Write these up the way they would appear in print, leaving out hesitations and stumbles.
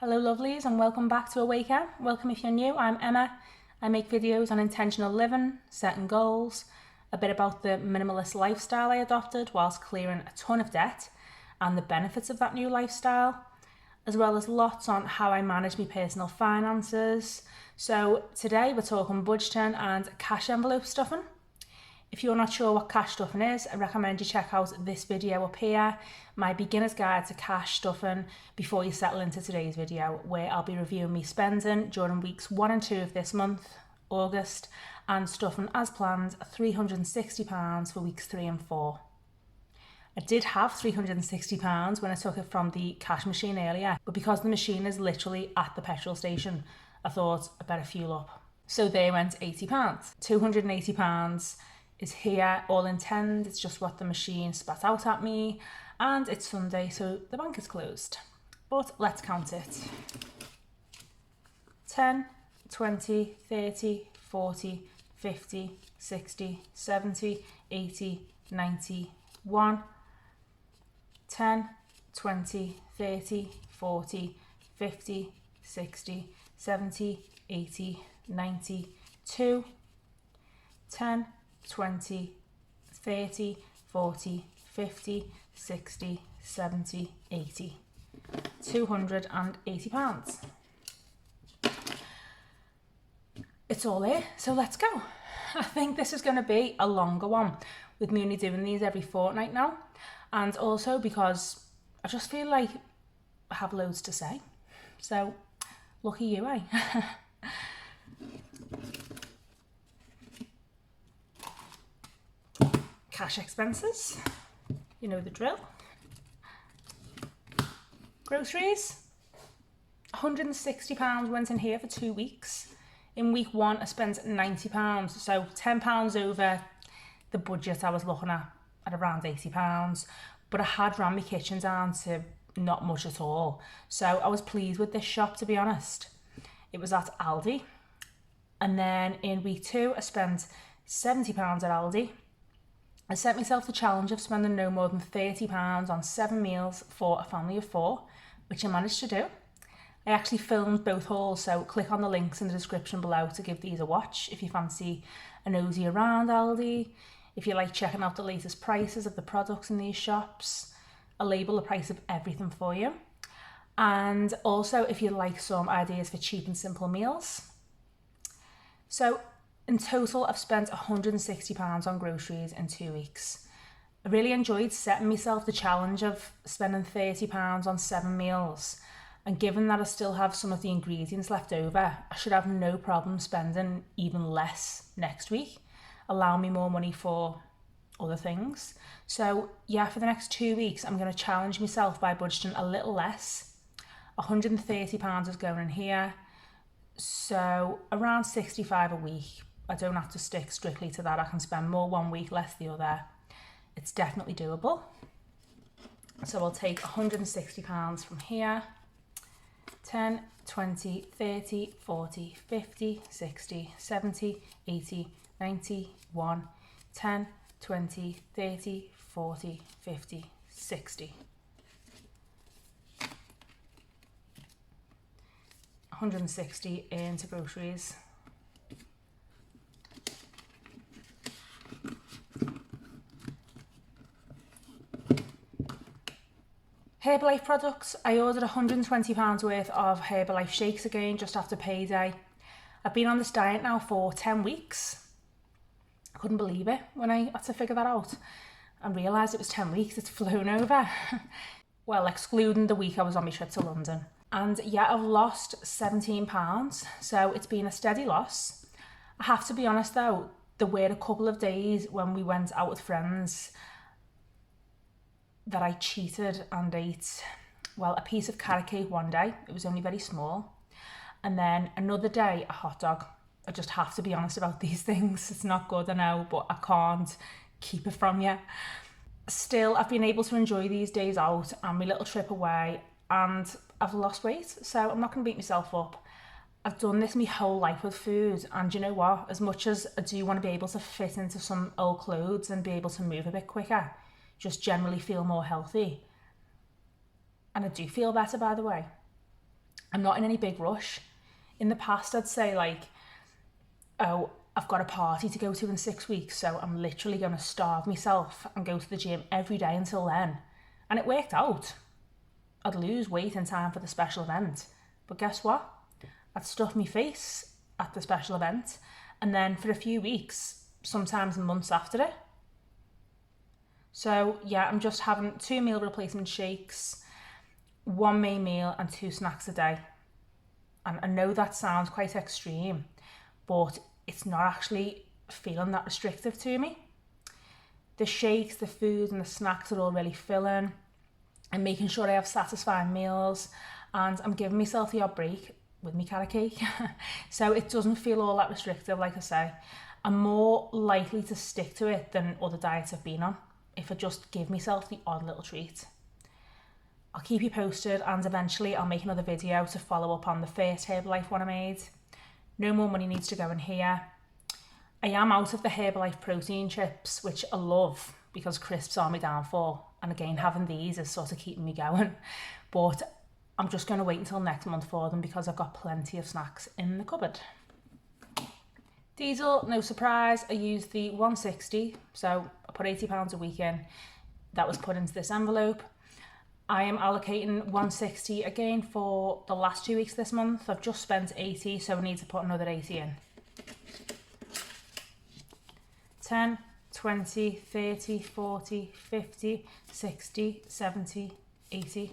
Hello lovelies and welcome back to Awaken. Welcome if you're new, I'm Emma. I make videos on intentional living, setting goals, a bit about the minimalist lifestyle I adopted whilst clearing a ton of debt and the benefits of that new lifestyle, as well as lots on how I manage my personal finances. So today we're talking budgeting and cash envelope stuffing. If you're not sure what cash stuffing is, I recommend you check out this video up here, my beginner's guide to cash stuffing, before you settle into today's video, where I'll be reviewing me spending during weeks 1 and 2 of this month, August, and stuffing as planned £360 for weeks 3 and 4. I did have £360 when I took it from the cash machine earlier, but because the machine is literally at the petrol station, I thought I better fuel up. So there went £80. £280 is here, all intend. It's just what the machine spat out at me, and it's Sunday, so the bank is closed. But let's count it. 10, 20, 30, 40, 50, 60, 70, 80, 90, 1. 10, 20, 30, 40, 50, 60, 70, 80, 90, 2. 10, 20, 30, 40, 50, 60, 70, 80. £280. It's all there, so let's go. I think this is going to be a longer one, with me only doing these every fortnight now, and also because I just feel like I have loads to say. So lucky you, eh? Cash expenses, you know the drill. Groceries, £160 went in here for 2 weeks. In week 1 I spent £90, so £10 over the budget I was looking at around £80, but I had ran my kitchen down to not much at all, so I was pleased with this shop, to be honest. It was at Aldi, and then in week 2 I spent £70 at Aldi. I set myself the challenge of spending no more than £30 on 7 meals for a family of 4, which I managed to do. I actually filmed both hauls, so click on the links in the description below to give these a watch if you fancy a nosy around Aldi, if you like checking out the latest prices of the products in these shops. I'll label the price of everything for you. And also if you like some ideas for cheap and simple meals. So in total, I've spent £160 on groceries in 2 weeks. I really enjoyed setting myself the challenge of spending £30 on 7 meals. And given that I still have some of the ingredients left over, I should have no problem spending even less next week, allow me more money for other things. So yeah, for the next 2 weeks, I'm going to challenge myself by budgeting a little less. £130 is going in here, so around 65 a week. I don't have to stick strictly to that. I can spend more 1 week, less the other. It's definitely doable. So I'll take £160 from here. 10, 20, 30, 40, 50, 60, 70, 80, 90, 1. 10, 20, 30, 40, 50, 60. £160 into groceries. Herbalife products, I ordered £120 worth of Herbalife shakes again just after payday. I've been on this diet now for 10 weeks. I couldn't believe it when I had to figure that out and realised it was 10 weeks. It's flown over. Well, excluding the week I was on my trip to London. And yeah, I've lost £17, so it's been a steady loss. I have to be honest though, there were a couple of days when we went out with friends that I cheated and ate, well, a piece of carrot cake one day. It was only very small. And then another day, a hot dog. I just have to be honest about these things. It's not good, I know, but I can't keep it from you. Still, I've been able to enjoy these days out and my little trip away, and I've lost weight, so I'm not going to beat myself up. I've done this my whole life with food, and you know what? As much as I do want to be able to fit into some old clothes and be able to move a bit quicker, just generally feel more healthy, and I do feel better, by the way, I'm not in any big rush. In the past, I'd say like, oh, I've got a party to go to in 6 weeks, so I'm literally going to starve myself and go to the gym every day until then. And it worked out. I'd lose weight in time for the special event. But guess what? I'd stuff my face at the special event, and then for a few weeks, sometimes months after it. So yeah, I'm just having 2 meal replacement shakes, 1 main meal and 2 snacks a day. And I know that sounds quite extreme, but it's not actually feeling that restrictive to me. The shakes, the food and the snacks are all really filling. I'm making sure I have satisfying meals, and I'm giving myself the odd break with my carrot cake. So it doesn't feel all that restrictive, like I say. I'm more likely to stick to it than other diets I've been on if I just give myself the odd little treat. I'll keep you posted, and eventually I'll make another video to follow up on the first Herbalife one I made. No more money needs to go in here. I am out of the Herbalife protein chips, which I love because crisps are my downfall. And again, having these is sort of keeping me going. But I'm just going to wait until next month for them because I've got plenty of snacks in the cupboard. Diesel, no surprise, I used the 160, so I put £80 a week in. That was put into this envelope. I am allocating 160 again for the last 2 weeks this month. I've just spent 80, so I need to put another 80 in. 10, 20, 30, 40, 50, 60, 70, 80.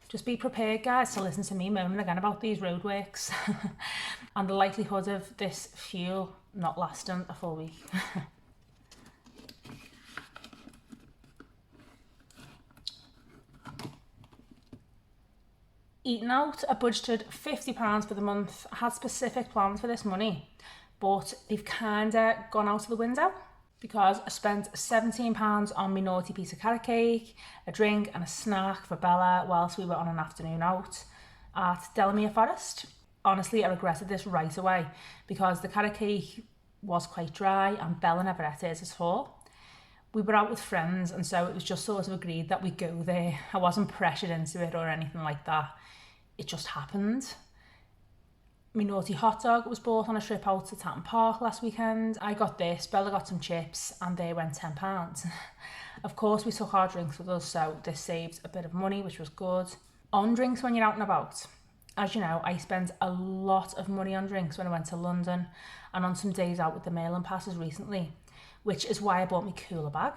Just be prepared, guys, to listen to me moaning again about these roadworks and the likelihood of this fuel not lasting a full week. Eating out, I budgeted £50 for the month. I had specific plans for this money, but they've kind of gone out of the window because I spent £17 on my naughty piece of carrot cake, a drink and a snack for Bella whilst we were on an afternoon out at Delamere Forest. Honestly, I regretted this right away because the carrot cake was quite dry and Bella never ate it at all. We were out with friends, and so it was just sort of agreed that we'd go there. I wasn't pressured into it or anything like that. It just happened. My naughty hot dog was bought on a trip out to Tatton Park last weekend. I got this, Bella got some chips, and they went £10. Of course, we took our drinks with us, so this saved a bit of money, which was good. On drinks when you're out and about, as you know, I spent a lot of money on drinks when I went to London and on some days out with the mail-in passes recently, which is why I bought my cooler bag.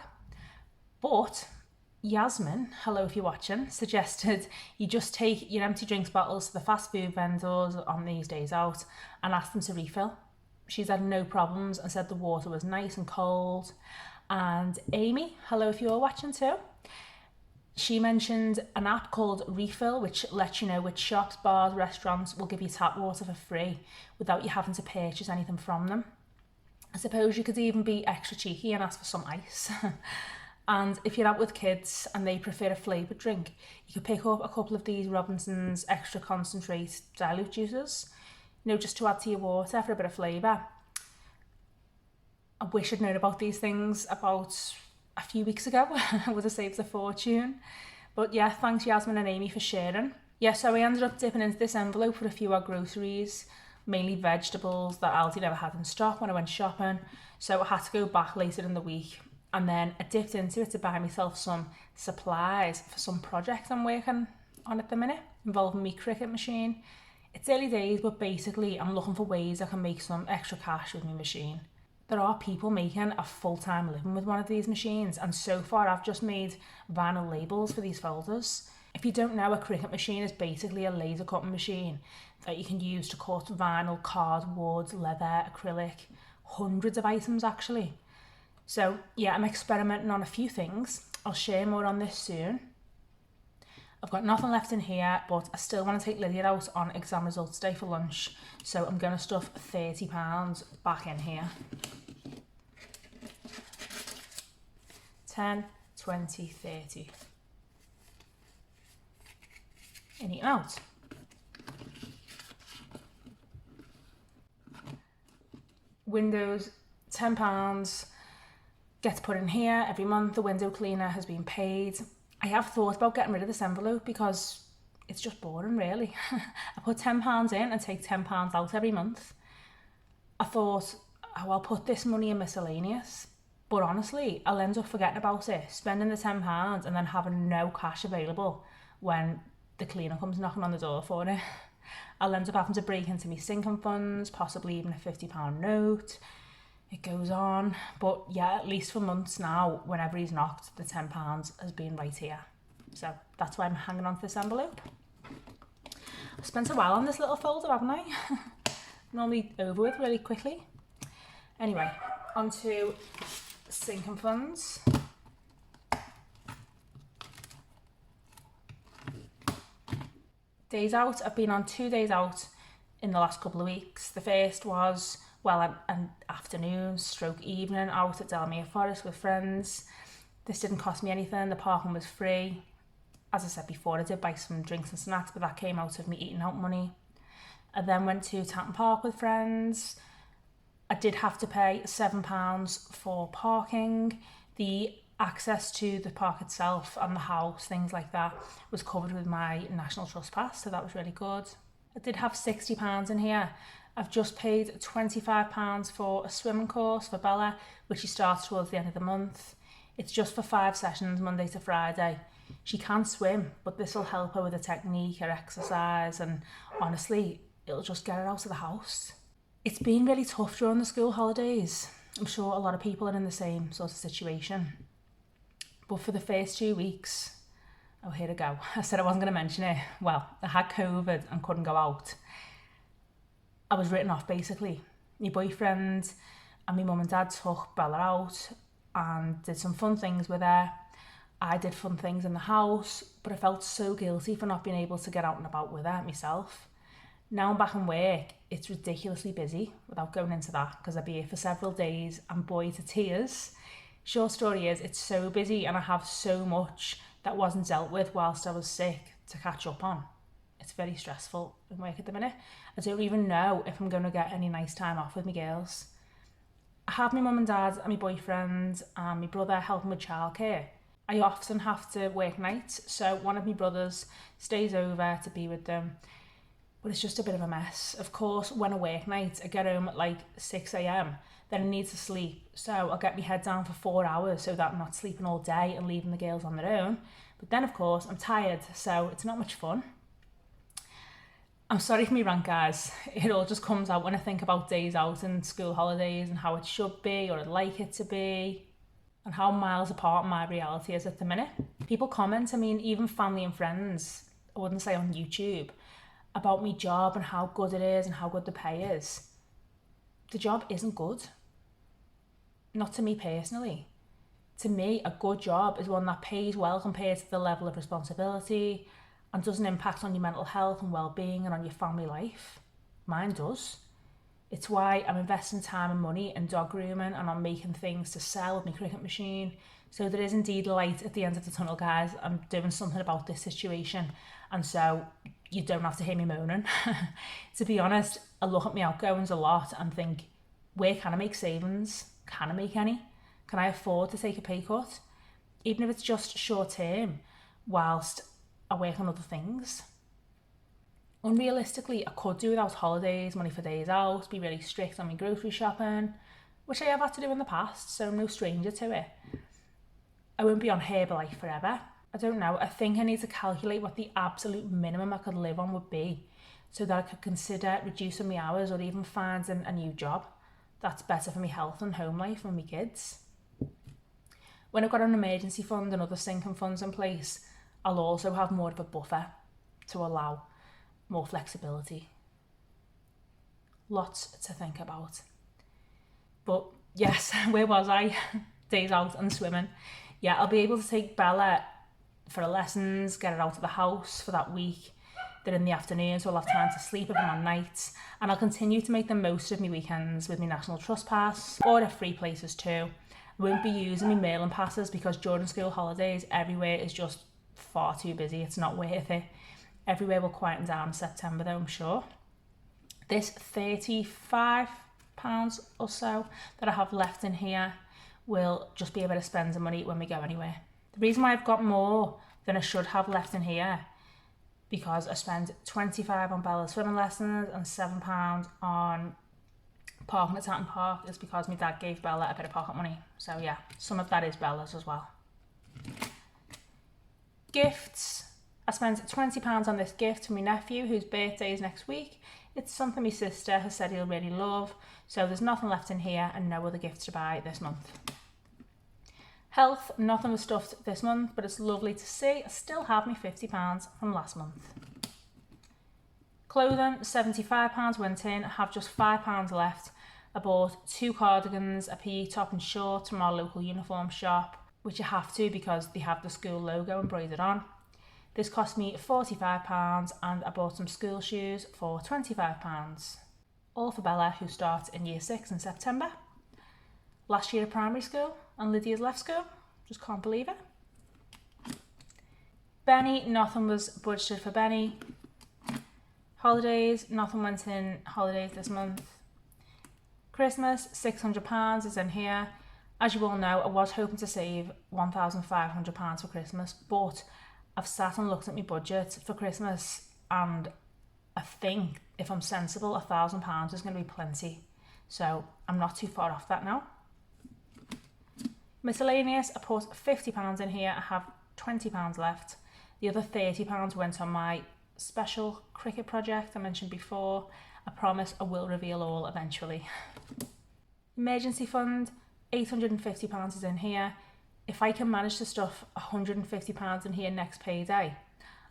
But Yasmin, hello if you're watching, suggested you just take your empty drinks bottles to the fast food vendors on these days out and ask them to refill. She's had no problems and said the water was nice and cold. And Amy, hello if you're watching too, she mentioned an app called Refill, which lets you know which shops, bars, restaurants will give you tap water for free without you having to purchase anything from them. I suppose you could even be extra cheeky and ask for some ice. And if you're out with kids and they prefer a flavoured drink, you could pick up a couple of these Robinson's extra concentrate dilute juices, you know, just to add to your water for a bit of flavour. I wish I'd known about these things about a few weeks ago. I would have saved a fortune. But yeah, thanks Yasmin and Amy for sharing. Yeah, so I ended up dipping into this envelope for a few odd groceries, mainly vegetables that Aldi never had in stock when I went shopping. So I had to go back later in the week. And then I dipped into it to buy myself some supplies for some project I'm working on at the minute, involving my cricket machine. It's early days, but basically I'm looking for ways I can make some extra cash with my machine. There are people making a full-time living with one of these machines, and so far I've just made vinyl labels for these folders. If you don't know, a cricket machine is basically a laser cutting machine that you can use to cut vinyl, cardboard, leather, acrylic, hundreds of items actually. So yeah, I'm experimenting on a few things. I'll share more on this soon. I've got nothing left in here, but I still want to take Lydia out on exam results day for lunch. So I'm going to stuff £30 back in here. 10, 20, 30. And eating out. Windows, £10. Gets put in here every month. The window cleaner has been paid. I have thought about getting rid of this envelope because it's just boring really. I put £10 in and take £10 out every month. I thought, oh, I'll put this money in Miscellaneous. But honestly, I'll end up forgetting about it, spending the £10 and then having no cash available when the cleaner comes knocking on the door for it. I'll end up having to break into my sinking funds, possibly even a £50 note. It goes on. But yeah, at least for months now, whenever he's knocked, the £10 has been right here. So that's why I'm hanging on to this envelope. I've spent a while on this little folder, haven't I? Normally over with really quickly. Anyway, on to sinking funds. Days out. I've been on 2 days out in the last couple of weeks. The first was, well, an afternoon stroke evening out at Delmere Forest with friends. This didn't cost me anything. The parking was free. As I said before, I did buy some drinks and snacks, but that came out of me eating out money. I then went to Tatton Park with friends. I did have to pay £7 for parking. The access to the park itself and the house, things like that, was covered with my National Trust pass, so that was really good. I did have £60 in here. I've just paid £25 for a swimming course for Bella, which she starts towards the end of the month. It's just for 5 sessions, Monday to Friday. She can swim, but this will help her with her technique, her exercise, and honestly, it'll just get her out of the house. It's been really tough during the school holidays. I'm sure a lot of people are in the same sort of situation. But for the first 2 weeks, oh, here we go. I said I wasn't going to mention it. Well, I had COVID and couldn't go out. I was written off basically. My boyfriend and my mum and dad took Bella out and did some fun things with her. I did fun things in the house, but I felt so guilty for not being able to get out and about with her myself. Now I'm back in work, it's ridiculously busy, without going into that, because I'd be here for several days and boy to tears. Short story is, it's so busy and I have so much that wasn't dealt with whilst I was sick to catch up on. It's very stressful in work at the minute. I don't even know if I'm going to get any nice time off with my girls. I have my mum and dad and my boyfriend and my brother helping with childcare. I often have to work nights, so one of my brothers stays over to be with them. But it's just a bit of a mess. Of course, when I work nights, I get home at like 6 a.m. Then I need to sleep. So I'll get my head down for 4 hours so that I'm not sleeping all day and leaving the girls on their own. But then, of course, I'm tired, so it's not much fun. I'm sorry for me rant, guys. It all just comes out when I think about days out and school holidays and how it should be or I'd like it to be, and how miles apart my reality is at the minute. People comment, I mean, even family and friends, I wouldn't say on YouTube, about my job and how good it is and how good the pay is. The job isn't good. Not to me personally. To me, a good job is one that pays well compared to the level of responsibility and doesn't impact on your mental health and well-being and on your family life. Mine does. It's why I'm investing time and money in dog grooming and on making things to sell with my cricket machine. So there is indeed light at the end of the tunnel, guys. I'm doing something about this situation, and so you don't have to hear me moaning. To be honest, I look at my outgoings a lot and think, where can I make savings? Can I make any? Can I afford to take a pay cut? Even if it's just short term, whilst I work on other things. Unrealistically, I could do without holidays, money for days out, be really strict on my grocery shopping, which I have had to do in the past, so I'm no stranger to it. I won't be on Herbalife forever. I don't know. I think I need to calculate what the absolute minimum I could live on would be so that I could consider reducing my hours or even finding a new job that's better for my health and home life and my kids. When I've got an emergency fund and other sinking funds in place, I'll also have more of a buffer to allow more flexibility. Lots to think about. But yes, where was I? Days out and swimming. Yeah, I'll be able to take Bella for her lessons, get her out of the house for that week. Then in the afternoon, so I'll have time to sleep if I'm on nights. And I'll continue to make the most of my weekends with my National Trust pass or at free places too. I won't be using my Merlin passes because during school holidays, everywhere is just far too busy. It's not worth it. Everywhere will quieten down in September though, I'm sure. This £35 or so that I have left in here will just be a bit of spending money when we go anywhere. The reason why I've got more than I should have left in here because I spent £25 on Bella's swimming lessons and £7 on parking at Tatton Park is because my dad gave Bella a bit of pocket money. So yeah, some of that is Bella's as well. Gifts. I spent £20 on this gift for my nephew whose birthday is next week. It's something my sister has said he'll really love, so there's nothing left in here and no other gifts to buy this month. Health, nothing was stuffed this month, but it's lovely to see I still have my £50 from last month. Clothing, £75 went in, I have just £5 left. I bought 2 cardigans, a PE top and short from our local uniform shop, which you have to because they have the school logo embroidered on. This cost me £45 and I bought some school shoes for £25. All for Bella, who starts in year 6 in September. Last year of primary school and Lydia's left school. Just can't believe it. Benny, nothing was budgeted for Benny. Holidays, nothing went in holidays this month. Christmas, £600 is in here. As you all know, I was hoping to save £1,500 for Christmas, but I've sat and looked at my budget for Christmas and I think if I'm sensible, £1,000 is going to be plenty. So I'm not too far off that now. Miscellaneous, I put £50 in here. I have £20 left. The other £30 went on my special cricket project I mentioned before. I promise I will reveal all eventually. Emergency fund, £850 is in here. If I can manage to stuff £150 in here next payday,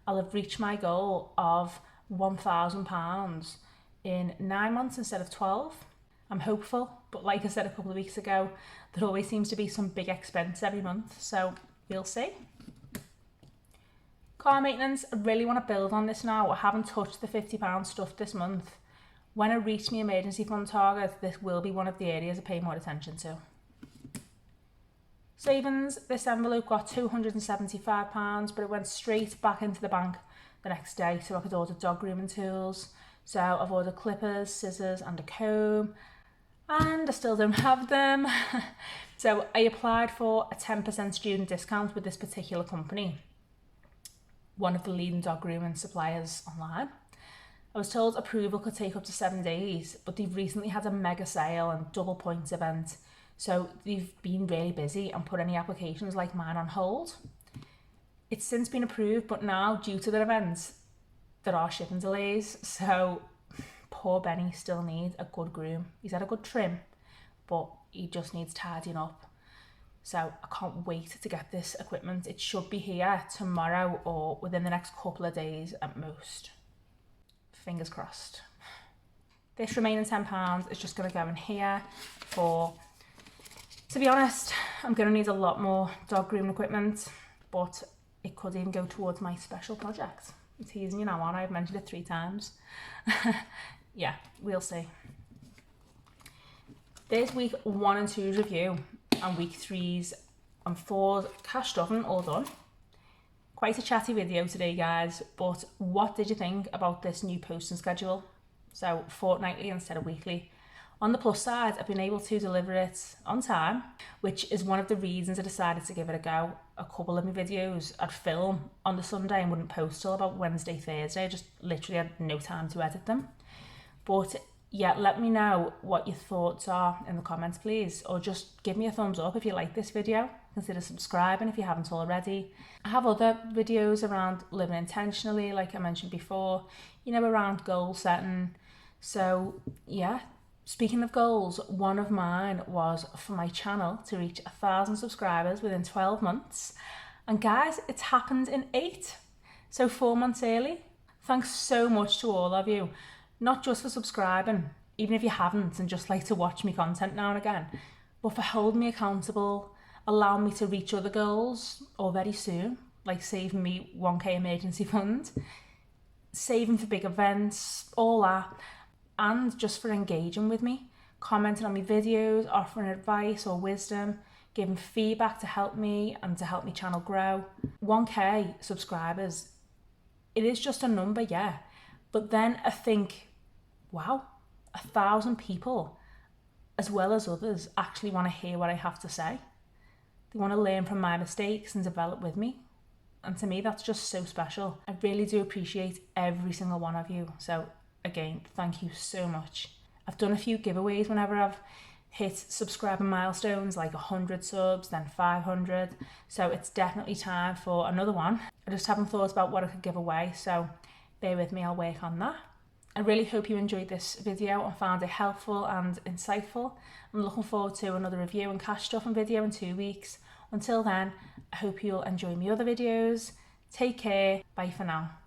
I'll have reached my goal of £1,000 in 9 months instead of 12. I'm hopeful, but like I said a couple of weeks ago, there always seems to be some big expense every month, so we'll see. Car maintenance, I really want to build on this now. I haven't touched the £50 stuff this month. When I reach my emergency fund target, this will be one of the areas I pay more attention to. Savings, this envelope got £275, but it went straight back into the bank the next day so I could order dog grooming tools. So I've ordered clippers, scissors and a comb, and I still don't have them. So I applied for a 10% student discount with this particular company, one of the leading dog grooming suppliers online. I was told approval could take up to 7 days, but they've recently had a mega sale and double points event. So they've been really busy and put any applications like mine on hold. It's since been approved, but now due to the events, there are shipping delays. So poor Benny still needs a good groom. He's had a good trim, but he just needs tidying up. So I can't wait to get this equipment. It should be here tomorrow or within the next couple of days at most. Fingers crossed. This remaining £10 is just going to go in here for, to be honest, I'm going to need a lot more dog grooming equipment, but it could even go towards my special project. I'm teasing you now, aren't I? I've mentioned it 3 times. Yeah, we'll see. There's week 1 and 2's review and week 3's and 4's cash stuffing all done. Quite a chatty video today, guys, but what did you think about this new posting schedule? So fortnightly instead of weekly. On the plus side, I've been able to deliver it on time, which is one of the reasons I decided to give it a go. A couple of my videos I'd film on the Sunday and wouldn't post till about Wednesday, Thursday. I just literally had no time to edit them. But yeah, let me know what your thoughts are in the comments, please, or just give me a thumbs up if you like this video. Consider subscribing if you haven't already. I have other videos around living intentionally, like I mentioned before, you know, around goal setting. So yeah, speaking of goals, one of mine was for my channel to reach 1,000 subscribers within 12 months. And guys, it's happened in 8. So 4 months early. Thanks so much to all of you. Not just for subscribing, even if you haven't and just like to watch me content now and again, but for holding me accountable, allowing me to reach other goals, or very soon, like saving me 1k emergency fund, saving for big events, all that, and just for engaging with me, commenting on my videos, offering advice or wisdom, giving feedback to help me and to help my channel grow. 1k subscribers, it is just a number, yeah, but then I think, wow, 1,000 people, as well as others, actually want to hear what I have to say. They want to learn from my mistakes and develop with me. And to me, that's just so special. I really do appreciate every single one of you. So again, thank you so much. I've done a few giveaways whenever I've hit subscriber milestones, like 100 subs, then 500. So it's definitely time for another one. I just haven't thought about what I could give away, so bear with me, I'll work on that. I really hope you enjoyed this video and found it helpful and insightful. I'm looking forward to another review and cash stuffing video in 2 weeks. Until then, I hope you'll enjoy my other videos. Take care, bye for now.